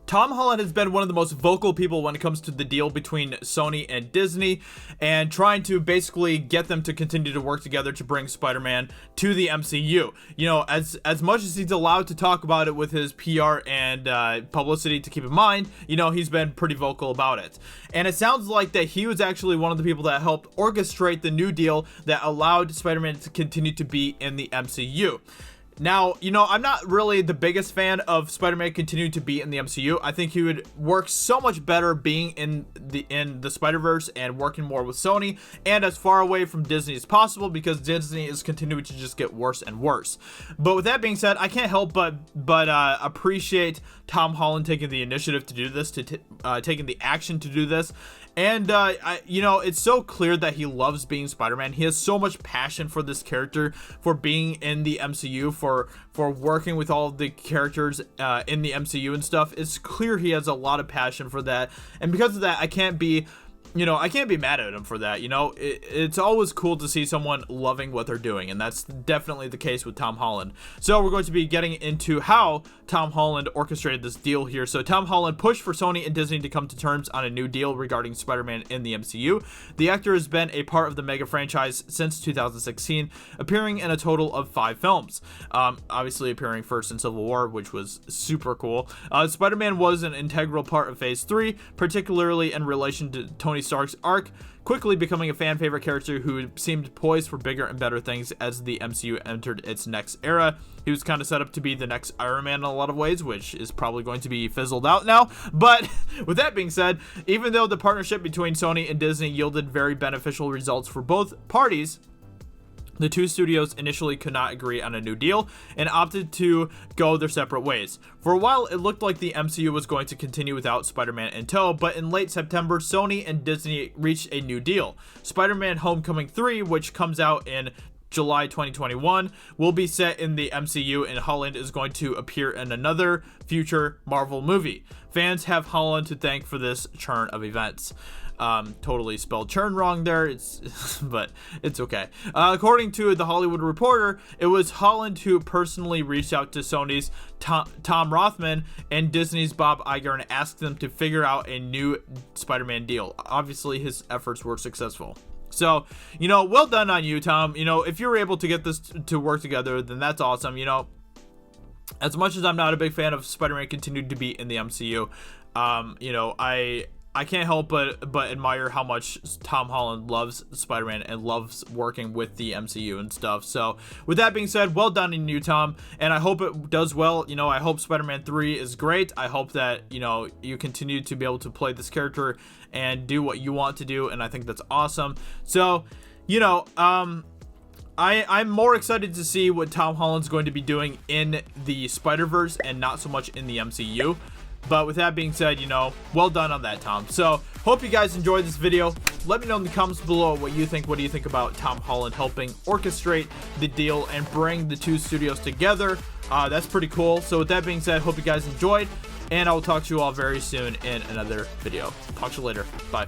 Tom Holland has been one of the most vocal people when it comes to the deal between Sony and Disney, and trying to basically get them to continue to work together to bring Spider-Man to the MCU. You know, as much as he's allowed to talk about it with his PR and publicity to keep in mind, you know, he's been pretty vocal about it. And it sounds like that he was actually one of the people that helped orchestrate the new deal that allowed Spider-Man to continue to be in the MCU. Now, you know, I'm not really the biggest fan of Spider-Man continuing to be in the MCU. I think he would work so much better being in the Spider-Verse and working more with Sony and as far away from Disney as possible, because Disney is continuing to just get worse and worse. But with that being said, I can't help but appreciate Tom Holland taking the initiative to do this, taking the action to do this. And, you know, it's so clear that he loves being Spider-Man. He has so much passion for this character, for being in the MCU, for working with all of the characters in the MCU and stuff. It's clear he has a lot of passion for that. And because of that, I can't be mad at him for that. You know, it's always cool to see someone loving what they're doing, and that's definitely the case with Tom Holland. So we're going to be getting into how Tom Holland orchestrated this deal here. So Tom Holland pushed for Sony and Disney to come to terms on a new deal regarding Spider-Man in the MCU. The actor has been a part of the mega franchise since 2016, appearing in a total of 5 films. Obviously appearing first in Civil War, which was super cool. Spider-Man was an integral part of Phase 3, particularly in relation to Tony Stark's arc, quickly becoming a fan favorite character who seemed poised for bigger and better things as the MCU entered its next era. He was kind of set up to be the next Iron Man in a lot of ways, which is probably going to be fizzled out now. But with that being said, even though the partnership between Sony and Disney yielded very beneficial results for both parties, the two studios initially could not agree on a new deal and opted to go their separate ways. For a while, it looked like the MCU was going to continue without Spider-Man in tow, but in late September, Sony and Disney reached a new deal. Spider-Man Homecoming 3, which comes out in July 2021, will be set in the MCU, and Holland is going to appear in another future Marvel movie. Fans have Holland to thank for this turn of events. Totally spelled churn wrong there, but it's okay. According to The Hollywood Reporter, it was Holland who personally reached out to Sony's Tom Rothman and Disney's Bob Iger and asked them to figure out a new Spider-Man deal. Obviously, his efforts were successful. So, you know, well done on you, Tom. You know, if you were able to get this to work together, then that's awesome. You know, as much as I'm not a big fan of Spider-Man continuing to be in the MCU, you know, I can't help but admire how much Tom Holland loves Spider-Man and loves working with the MCU and stuff. So with that being said, well done on you, Tom, and I hope it does well. You know, I hope Spider-Man 3 is great. I hope that, you know, you continue to be able to play this character and do what you want to do, and I think that's awesome. So, you know, I'm more excited to see what Tom Holland's going to be doing in the Spider-Verse and not so much in the MCU. But with that being said, you know, well done on that, Tom. So, hope you guys enjoyed this video. Let me know in the comments below what you think. What do you think about Tom Holland helping orchestrate the deal and bring the two studios together? That's pretty cool. So, with that being said, hope you guys enjoyed. And I will talk to you all very soon in another video. Talk to you later. Bye.